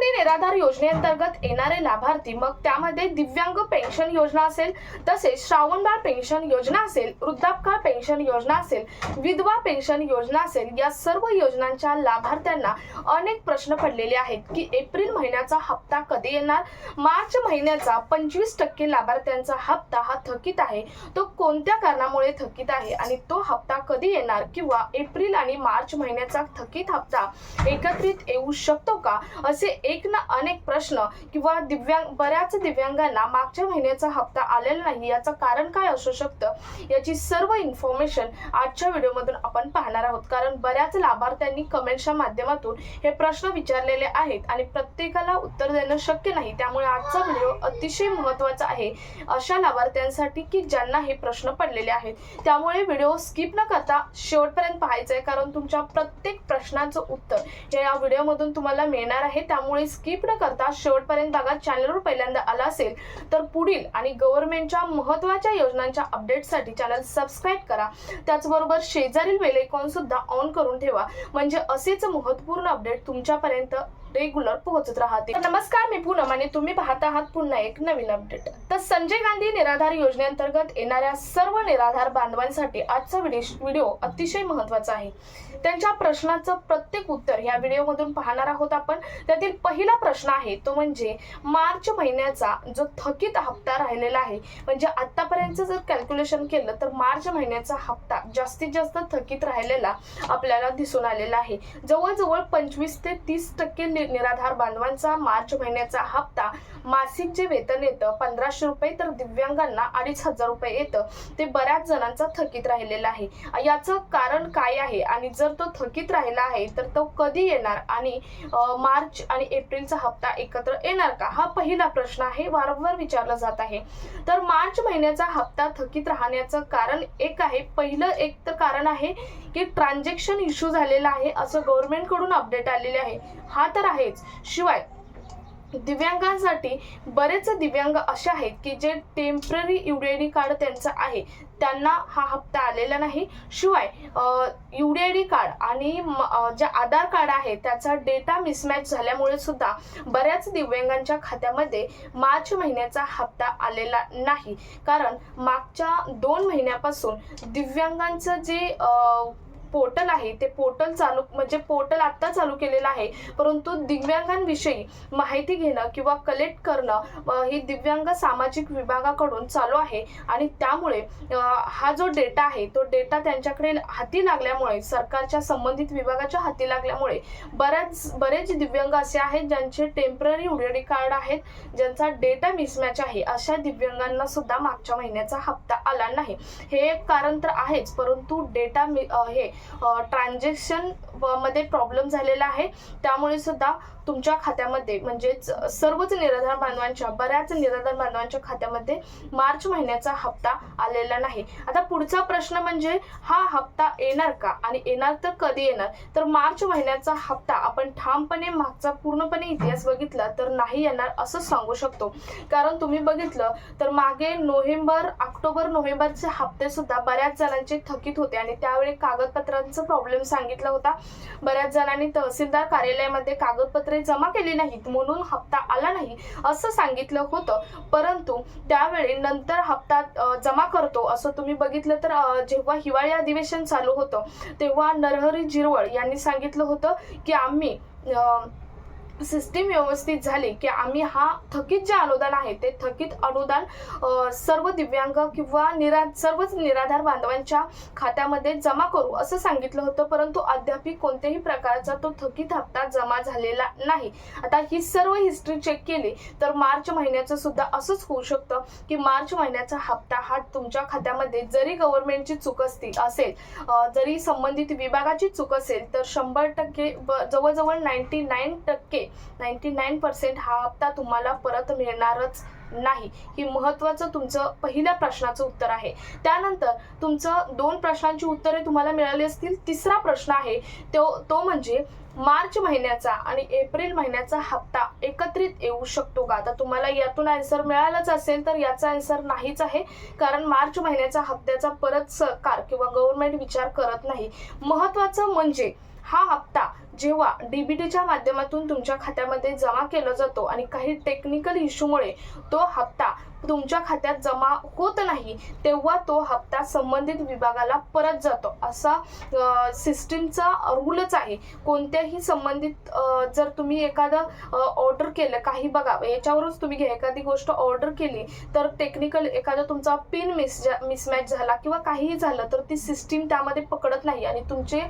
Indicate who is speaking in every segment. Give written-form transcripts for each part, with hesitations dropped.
Speaker 1: गांधी निराधार योजनेअंतर्गत येणारे लाभार्थी, मग त्यामध्ये दिव्यांग पेन्शन योजना असेल, तसेच श्रावणबाळ पेन्शन योजना असेल, वृद्धापकाळ पेन्शन योजना असेल, विधवा पेन्शन योजना असेल, या सर्व योजनांच्या लाभार्थ्यांना अनेक प्रश्न पडलेले आहेत की एप्रिल महिन्याचा हप्ता कधी येणार, मार्च महिन्याचा 25% लाभार्थ्यांचा हप्ता हा थकीत आहे, तो कोणत्या कारणामुळे थकीत आहे आणि तो हप्ता कधी येणार, किंवा एप्रिल आणि मार्च महिन्याचा थकीत हप्ता एकत्रित येऊ शकतो का, असे एक ना अनेक प्रश्न किंवा बऱ्याच दिव्यांगांना मागच्या महिन्याचा हप्ता आलेला नाही, याचं कारण काय असू शकतं, याची सर्व इन्फॉर्मेशन आजच्या व्हिडिओमधून आपण पाहणार आहोत. कारण बऱ्याच लाभार्थ्यांनी कमेंटच्या माध्यमातून हे प्रश्न विचारलेले आहेत आणि प्रत्येकाला उत्तर देणं शक्य नाही. त्यामुळे आजचा व्हिडिओ अतिशय महत्त्वाचा आहे अशा लाभार्थ्यांसाठी की ज्यांना हे प्रश्न पडलेले आहेत. त्यामुळे व्हिडिओ स्किप न करता शेवटपर्यंत पाहायचा आहे, कारण तुमच्या प्रत्येक प्रश्नाचं उत्तर हे या व्हिडिओमधून तुम्हाला मिळणार आहे. त्यामुळे स्किप न करता शेवटपर्यंत बघा. चॅनलवर पहिल्यांदा आला असेल तर पुढील आणि गव्हर्नमेंटच्या महत्त्वाच्या योजनांच्या अपडेटसाठी चॅनल सबस्क्राईब करा. त्याचबरोबर शेजारील बेल आयकॉन सुद्धा ऑन करून ठेवा, म्हणजे असेच महत्त्वपूर्ण अपडेट तुमच्यापर्यंत रेग्युलर पोहोचत राहते. नमस्कार, मी पूनम आणि तुम्ही पाहत आहात पुन्हा एक नवीन अपडेट. तर संजय गांधी निराधार योजनेअंतर्गत येणाऱ्या सर्व निराधार बांधवांसाठी आजचा व्हिडिओ अतिशय महत्त्वाचा आहे. त्यांच्या प्रश्नाचं प्रत्येक उत्तर या व्हिडिओमधून पाहणार आहोत आपण. त्यातील पहिला प्रश्न आहे तो म्हणजे मार्च महिन्याचा जो थकीत हप्ता राहिलेला आहे, म्हणजे आतापर्यंत जर कॅल्क्युलेशन केलं तर मार्च महिन्याचा हप्ता जास्तीत जास्त थकीत राहिलेला आपल्याला दिसून आलेला आहे. जवळजवळ 25 ते 30% निराधार बांधवांचा मार्च महिन्याचा हप्ता, मासिक जे वेतन येतं 1500 रुपये, तर दिव्यांगांना 2500 रुपये येतं, ते बऱ्याच जणांचा थकीत राहिलेला आहे. याचं कारण काय आहे आणि जर तो थकीत राहिला आहे तर तो कधी येणार आणि मार्च आणि एप्रिलचा हप्ता एकत्र येणार का, हा पहिला प्रश्न आहे, वारंवार विचारला जात आहे. तर मार्च महिन्याचा हप्ता थकीत राहण्याचं कारण एक आहे, पहिलं एक तर कारण आहे की ट्रान्झॅक्शन इश्यू झालेला आहे असं गव्हर्नमेंट कडून अपडेट आलेले आहे. हा तर आहेच, शिवाय दिव्यांगांसाठी बरेच दिव्यांग असे आहेत की जे टेम्पररी यूडीआयडी कार्ड त्यांचं आहे, त्यांना हा हप्ता आलेला नाही. शिवाय यूडीआयडी कार्ड आणि जे आधार कार्ड आहे त्याचा डेटा मिसमॅच झाल्यामुळे सुद्धा बऱ्याच दिव्यांगांच्या खात्यामध्ये मार्च महिन्याचा हप्ता आलेला नाही. कारण मागच्या 2 महिन्यापासून दिव्यांगांचं जे पोर्टल आहे ते पोर्टल आता चालू केलेलं आहे, परंतु दिव्यांगांविषयी माहिती घेणं किंवा कलेक्ट करणं ही दिव्यांग सामाजिक विभागाकडून चालू आहे. आणि त्यामुळे हा जो डेटा आहे तो डेटा त्यांच्याकडे हाती लागल्यामुळे, सरकारच्या संबंधित विभागाच्या हाती लागल्यामुळे बरेच दिव्यांग असे आहेत ज्यांचे टेम्पररी यूडीआयडी कार्ड आहेत, ज्यांचा डेटा मिसमॅच आहे, अशा दिव्यांगांना सुद्धा मागच्या महिन्याचा हप्ता आला नाही. हे एक कारण तर आहेच, परंतु डेटा हे ट्रान्झॅक्शन मध्ये प्रॉब्लेम झालेला आहे, त्यामुळे सुद्धा तुमच्या खात्यामध्ये म्हणजेच सर्वच निराधार बांधवांच्या, बऱ्याच निराधार बांधवांच्या खात्यामध्ये मार्च महिन्याचा हप्ता आलेला नाही. आता पुढचा प्रश्न म्हणजे हा हप्ता येणार का आणि येणार तर कधी येणार. तर मार्च महिन्याचा हप्ता आपण ठामपणे मागचा पूर्णपणे इतिहास बघितला तर नाही येणार असं सांगू शकतो. कारण तुम्ही बघितलं तर मागे ऑक्टोबर नोव्हेंबरचे हप्ते सुद्धा बऱ्याच जणांचे थकीत होते आणि त्यावेळी कागदपत्रांचा प्रॉब्लेम सांगितला होता. बऱ्याच जणांनी तहसीलदार कार्यालयामध्ये कागदपत्रे जमा केली नाहीत म्हणून हप्ता आला नाही असं सांगितलं होतं. परंतु त्यावेळी नंतर हप्ता जमा करतो असं तुम्ही बघितलं तर जेव्हा हिवाळी अधिवेशन चालू होतं तेव्हा नरहरी झिरवळ यांनी सांगितलं होतं की आम्ही सिस्टीम व्यवस्थित झाली की आम्ही हा थकीत जे अनुदान आहे ते थकीत अनुदान सर्व दिव्यांग किंवा सर्वच निराधार बांधवांच्या खात्यामध्ये जमा करू असं सांगितलं होतं. परंतु अद्याप कोणत्याही प्रकारचा तो थकीत हप्ता जमा झालेला नाही. आता ही सर्व हिस्ट्री चेक केली तर मार्च महिन्याचं सुद्धा असंच होऊ शकतं की मार्च महिन्याचा हप्ता हा तुमच्या खात्यामध्ये जरी गव्हर्नमेंटची चूक असेल, जरी संबंधित विभागाची चूक असेल, तर 100% जवळजवळ 99% हा हप्ता तुम्हाला परत मिळणारच नाही. ही महत्त्वाचं तुमचं पहिल्या प्रश्नाचं उत्तर आहे. त्यानंतर तुमचं 2 प्रश्नांची उत्तरे तुम्हाला मिळाली असतील. तिसरा प्रश्न आहे तो म्हणजे मार्च महिन्याचा आणि एप्रिल महिन्याचा हप्ता एकत्रित येऊ शकतो का. आता तुम्हाला यातून आन्सर मिळालाच असेल तर याचा आन्सर नाहीच आहे, कारण मार्च महिन्याच्या हप्त्याचा परत सरकार किंवा गव्हर्नमेंट विचार करत नाही. महत्त्वाचं म्हणजे हा हप्ता जेव्हा डीबीटीच्या माध्यमातून तुमच्या खात्यामध्ये जमा केला जातो आणि काही टेक्निकल इश्यूमुळे तो हप्ता तुमच्या खात्यात जमा होत नाही, तेव्हा तो हप्ता संबंधित विभागाला परत जातो. असा सिस्टीमचा रूलच आहे. कोणत्याही संबंधित जर तुम्ही एखादं ऑर्डर केलं, काही बघा याच्यावरच तुम्ही घ्या, एखादी गोष्ट ऑर्डर केली तर टेक्निकल एखादा तुमचा पिन मिसमॅच झाला किंवा काहीही झालं तर ती सिस्टीम त्यामध्ये पकडत नाही आणि तुमचे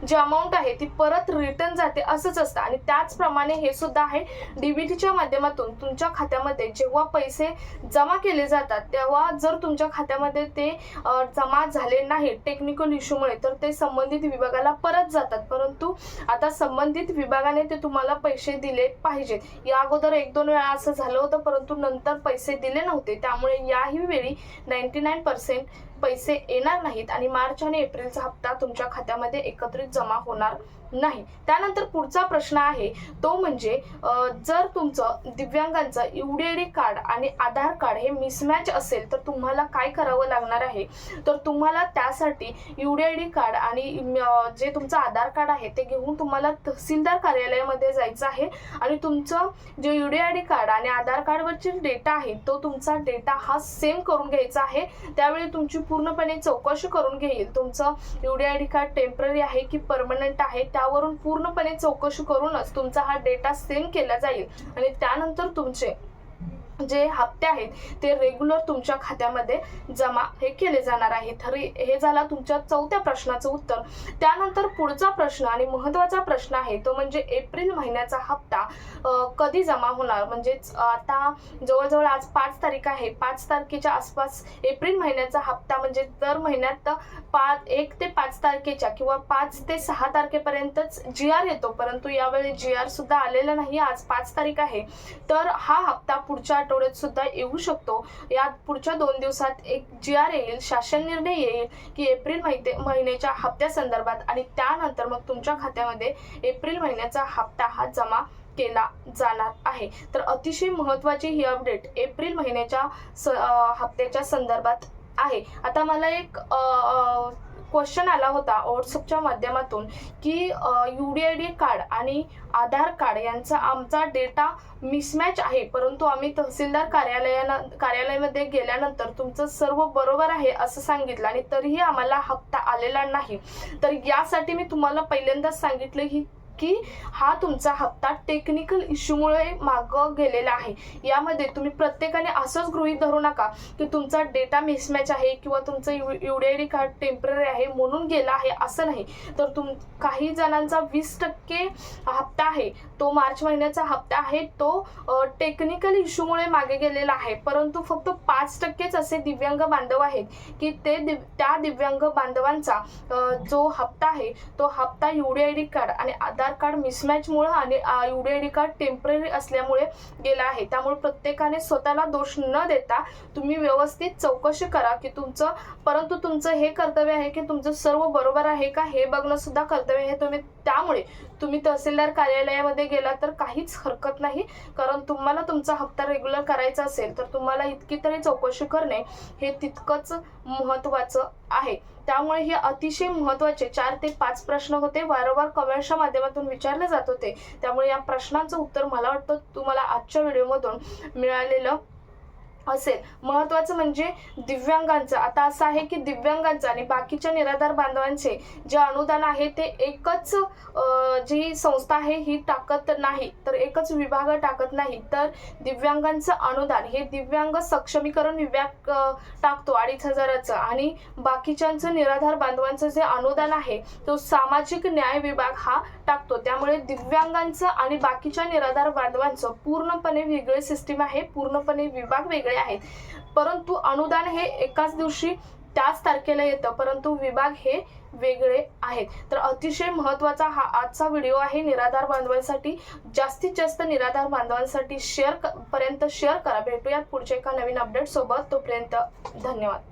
Speaker 1: जे अमाऊंट आहे ती परत रिटर्न जाते, असंच असतं. आणि त्याचप्रमाणे हे सुद्धा आहे. डीबीटीच्या माध्यमातून तुमच्या खात्यामध्ये जेव्हा पैसे जमा केले जातात तेव्हा जर तुमच्या खात्यामध्ये ते जमा झाले नाही टेक्निकल इश्यूमुळे तर ते संबंधित विभागाला परत जातात. परंतु आता संबंधित विभागाने ते तुम्हाला पैसे दिले पाहिजेत. या अगोदर 1-2 वेळा असं झालं होतं, परंतु नंतर पैसे दिले नव्हते. त्यामुळे याही वेळी 99% पैसे येणार नाहीत आणि मार्च आणि एप्रिलचा हप्ता तुमच्या खात्यामध्ये एकत्रित जमा होणार नाही. त्यानंतर पुढचा प्रश्न आहे तो म्हणजे जर तुमचं दिव्यांगांचं UDID कार्ड आणि आधार कार्ड हे मिसमॅच असेल तर तुम्हाला काय करावं लागणार आहे. तर तुम्हाला त्यासाठी UDID कार्ड आणि जे तुमचं आधार कार्ड आहे ते घेऊन तुम्हाला तहसीलदार कार्यालयामध्ये जायचं आहे आणि तुमचं जे UDID कार्ड आणि आधार कार्डवरची डेटा आहे तो तुमचा डेटा हा सेम करून घ्यायचा आहे. त्यावेळी तुमची पूर्णपणे चौकशी करून घेईल तुमचं UDID कार्ड टेम्पररी आहे की परमनंट आहे, त्यावरून पूर्णपणे चौकशी करूनच तुमचा हा डेटा सेम केला जाईल आणि त्यानंतर तुमचे जे हप्ते आहेत ते रेग्युलर तुमच्या खात्यामध्ये जमा हे केले जाणार आहे. तर हे झाला तुमच्या 4थ्या प्रश्नाचं उत्तर. त्यानंतर पुढचा प्रश्न आणि महत्त्वाचा प्रश्न आहे तो म्हणजे एप्रिल महिन्याचा हप्ता कधी जमा होणार. म्हणजेच आता जवळजवळ आज 5 तारीख आहे. 5 तारखेच्या आसपास एप्रिल महिन्याचा हप्ता म्हणजे दर महिन्यात 1 ते 5 तारखेच्या किंवा 5 ते 6 तारखेपर्यंतच GR येतो, परंतु यावेळी GR सुद्धा आलेला नाही. आज 5 तारीख आहे तर हा हप्ता पुढच्या आठवड्यात सुद्धा येऊ शकतो. या पुढच्या 2 दिवसात एक GR येईल, शासन निर्णय येईल की एप्रिल महिन्याच्या हप्त्या संदर्भात आणि त्यानंतर मग तुमच्या खात्यामध्ये एप्रिल महिन्याचा हप्ता हा जमा केला जाणार आहे. तर अतिशय महत्त्वाची ही अपडेट एप्रिल महिन्याच्या हप्त्याच्या संदर्भात आहे. आता मला एक क्वेश्चन आला होता व्हॉट्सअपच्या माध्यमातून की UDID कार्ड आणि आधार कार्ड यांचा आमचा डेटा मिसमॅच आहे, परंतु आम्ही तहसीलदार कार्यालयामध्ये गेल्यानंतर तुमचं सर्व बरोबर आहे असं सांगितलं आणि तरीही आम्हाला हप्ता आलेला नाही. तर यासाठी मी तुम्हाला पहिल्यांदाच सांगितलं की हा तुमचा हप्ता टेक्निकल इश्यूमुळे मागं गेलेला आहे. यामध्ये तुम्ही प्रत्येकाने असंच गृहीत धरू नका की तुमचा डेटा मिसमॅच आहे किंवा तुमचं UDID कार्ड टेम्पररी आहे म्हणून गेला आहे, असं नाही. तर काही जणांचा 20% हप्ता आहे तो मार्च महिन्याचा हप्ता आहे तो टेक्निकल इश्यूमुळे मागे गेलेला आहे, परंतु फक्त 5%च असे दिव्यांग बांधव आहेत की त्या दिव्यांग बांधवांचा जो हप्ता आहे तो हप्ता UDID कार्ड आणि आधार कार्ड मिसमॅचमुळे आणि UDID कार्ड टेम्पररी असल्यामुळे गेला आहे. त्यामुळे प्रत्येकाने स्वतःला दोष न देता तुम्ही व्यवस्थित चौकशी करा की परंतु तुमचं हे कर्तव्य आहे की तुमचं सर्व बरोबर आहे का हे बघणं सुद्धा कर्तव्य आहे. त्यामुळे तुम्ही तहसीलदार कार्यालयामध्ये गेला तर काहीच हरकत नाही, कारण तुम्हाला तुमचा हप्ता रेग्युलर करायचा असेल तर तुम्हाला इतकी तरी चौकशी करणे हे तितकंच महत्त्वाचं आहे. त्यामुळे हे अतिशय महत्त्वाचे 4 ते 5 प्रश्न होते, वारंवार कमेंट्सच्या माध्यमातून विचारले जात होते. त्यामुळे या प्रश्नांचं उत्तर मला वाटतं तुम्हाला आजच्या व्हिडिओमधून मिळालेलं असेल. महत्त्वाचं म्हणजे दिव्यांगांचं आता असं आहे की दिव्यांगांचं आणि बाकीच्या निराधार बांधवांचे जे अनुदान आहे ते एकच जी संस्था आहे ही टाकत नाही, तर एकच विभाग टाकत नाही, तर दिव्यांगांचं अनुदान हे दिव्यांग सक्षमीकरण विभाग टाकतो 2,500चं आणि बाकीच्यांचं निराधार बांधवांचं जे अनुदान आहे तो सामाजिक न्याय विभाग हा टाकतो. त्यामुळे दिव्यांगांचं आणि बाकीच्या निराधार बांधवांचं पूर्णपणे वेगळी सिस्टीम आहे, पूर्णपणे विभाग वेगळे आहेत. परंतु अनुदान हे एकाच दिवशी त्याच तारखेला येतं, परंतु विभाग हे वेगळे आहेत. तर अतिशय महत्त्वाचा हा आजचा व्हिडिओ आहे निराधार बांधवांसाठी. जास्तीत जास्त निराधार बांधवांसाठी शेअर करा. भेटूयात पुढच्या एका नवीन अपडेट सोबत. तोपर्यंत धन्यवाद.